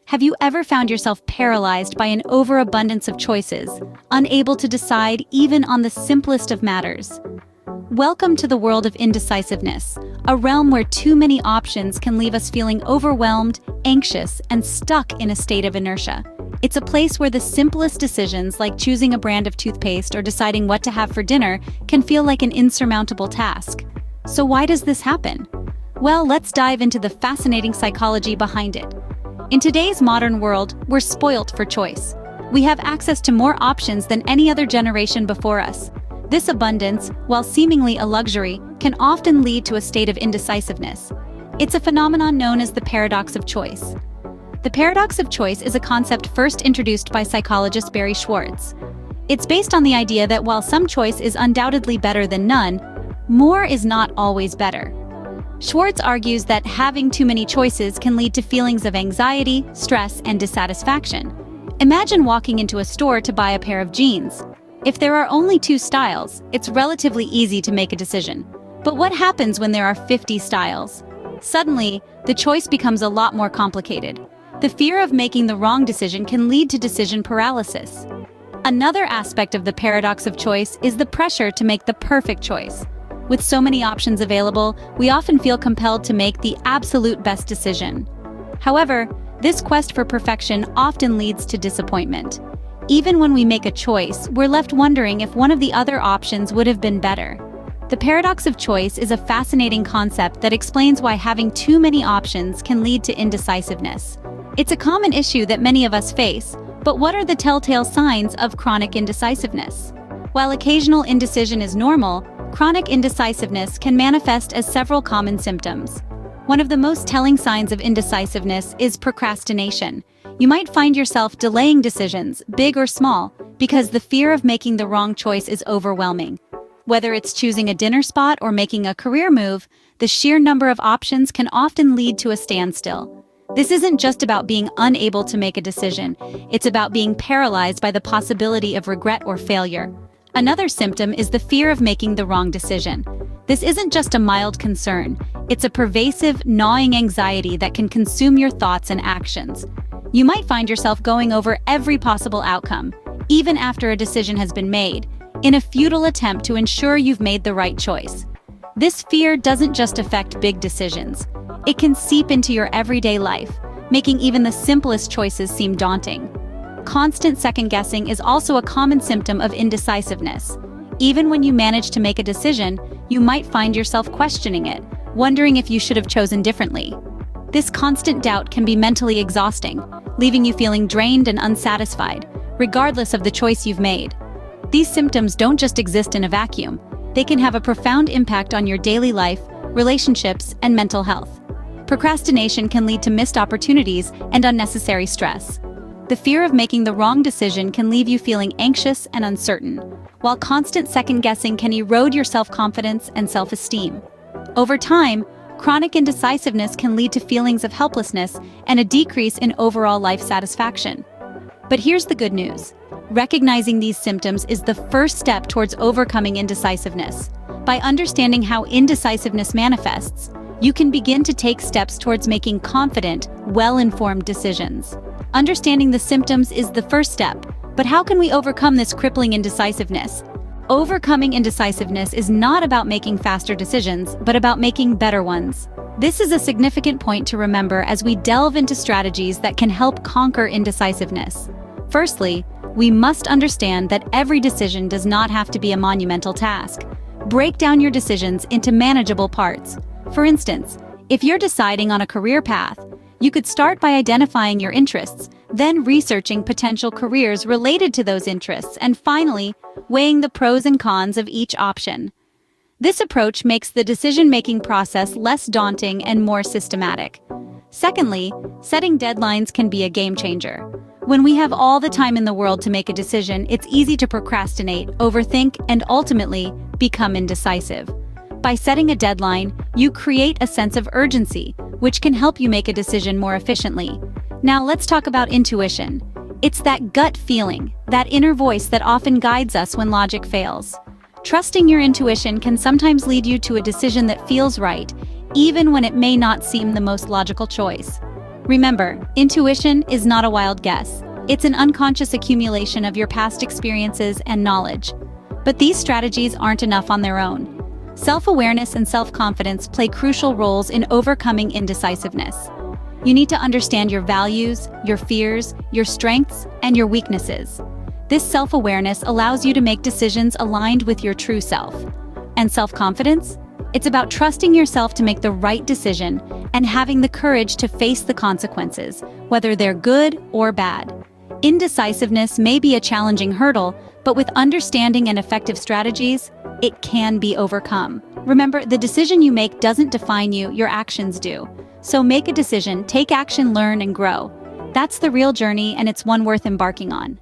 Have you ever found yourself paralyzed by an overabundance of choices, unable to decide even on the simplest of matters? Welcome to the world of indecisiveness, a realm where too many options can leave us feeling overwhelmed, anxious, and stuck in a state of inertia. It's a place where the simplest decisions, like choosing a brand of toothpaste or deciding what to have for dinner, can feel like an insurmountable task. So why does this happen? Well, let's dive into the fascinating psychology behind it. In today's modern world, we're spoilt for choice. We have access to more options than any other generation before us. This abundance, while seemingly a luxury, can often lead to a state of indecisiveness. It's a phenomenon known as the paradox of choice. The paradox of choice is a concept first introduced by psychologist Barry Schwartz. It's based on the idea that while some choice is undoubtedly better than none, more is not always better. Schwartz argues that having too many choices can lead to feelings of anxiety, stress, and dissatisfaction. Imagine walking into a store to buy a pair of jeans. If there are only 2 styles, it's relatively easy to make a decision. But what happens when there are 50 styles? Suddenly, the choice becomes a lot more complicated. The fear of making the wrong decision can lead to decision paralysis. Another aspect of the paradox of choice is the pressure to make the perfect choice. With so many options available, we often feel compelled to make the absolute best decision. However, this quest for perfection often leads to disappointment. Even when we make a choice, we're left wondering if one of the other options would have been better. The paradox of choice is a fascinating concept that explains why having too many options can lead to indecisiveness. It's a common issue that many of us face, but what are the telltale signs of chronic indecisiveness? While occasional indecision is normal, chronic indecisiveness can manifest as several common symptoms. One of the most telling signs of indecisiveness is procrastination. You might find yourself delaying decisions, big or small, because the fear of making the wrong choice is overwhelming. Whether it's choosing a dinner spot or making a career move, the sheer number of options can often lead to a standstill. This isn't just about being unable to make a decision, it's about being paralyzed by the possibility of regret or failure. Another symptom is the fear of making the wrong decision. This isn't just a mild concern, it's a pervasive, gnawing anxiety that can consume your thoughts and actions. You might find yourself going over every possible outcome, even after a decision has been made, in a futile attempt to ensure you've made the right choice. This fear doesn't just affect big decisions. It can seep into your everyday life, making even the simplest choices seem daunting. Constant second-guessing is also a common symptom of indecisiveness. Even when you manage to make a decision, you might find yourself questioning it, wondering if you should have chosen differently. This constant doubt can be mentally exhausting, leaving you feeling drained and unsatisfied, regardless of the choice you've made. These symptoms don't just exist in a vacuum. They can have a profound impact on your daily life, relationships, and mental health. Procrastination can lead to missed opportunities and unnecessary stress. The fear of making the wrong decision can leave you feeling anxious and uncertain, while constant second-guessing can erode your self-confidence and self-esteem. Over time, chronic indecisiveness can lead to feelings of helplessness and a decrease in overall life satisfaction. But here's the good news. Recognizing these symptoms is the first step towards overcoming indecisiveness. By understanding how indecisiveness manifests, you can begin to take steps towards making confident, well-informed decisions. Understanding the symptoms is the first step, but how can we overcome this crippling indecisiveness? Overcoming indecisiveness is not about making faster decisions, but about making better ones. This is a significant point to remember as we delve into strategies that can help conquer indecisiveness. Firstly, we must understand that every decision does not have to be a monumental task. Break down your decisions into manageable parts. For instance, if you're deciding on a career path, you could start by identifying your interests, then researching potential careers related to those interests, and finally, weighing the pros and cons of each option. This approach makes the decision-making process less daunting and more systematic. Secondly, setting deadlines can be a game changer. When we have all the time in the world to make a decision, it's easy to procrastinate, overthink, and ultimately become indecisive. By setting a deadline, you create a sense of urgency, which can help you make a decision more efficiently. Now let's talk about intuition. It's that gut feeling, that inner voice that often guides us when logic fails. Trusting your intuition can sometimes lead you to a decision that feels right, even when it may not seem the most logical choice. Remember, intuition is not a wild guess. It's an unconscious accumulation of your past experiences and knowledge. But these strategies aren't enough on their own. Self-awareness and self-confidence play crucial roles in overcoming indecisiveness. You need to understand your values, your fears, your strengths, and your weaknesses. This self-awareness allows you to make decisions aligned with your true self. And self-confidence? It's about trusting yourself to make the right decision and having the courage to face the consequences, whether they're good or bad. Indecisiveness may be a challenging hurdle, but with understanding and effective strategies, it can be overcome. Remember, the decision you make doesn't define you, your actions do. So make a decision, take action, learn, and grow. That's the real journey, and it's one worth embarking on.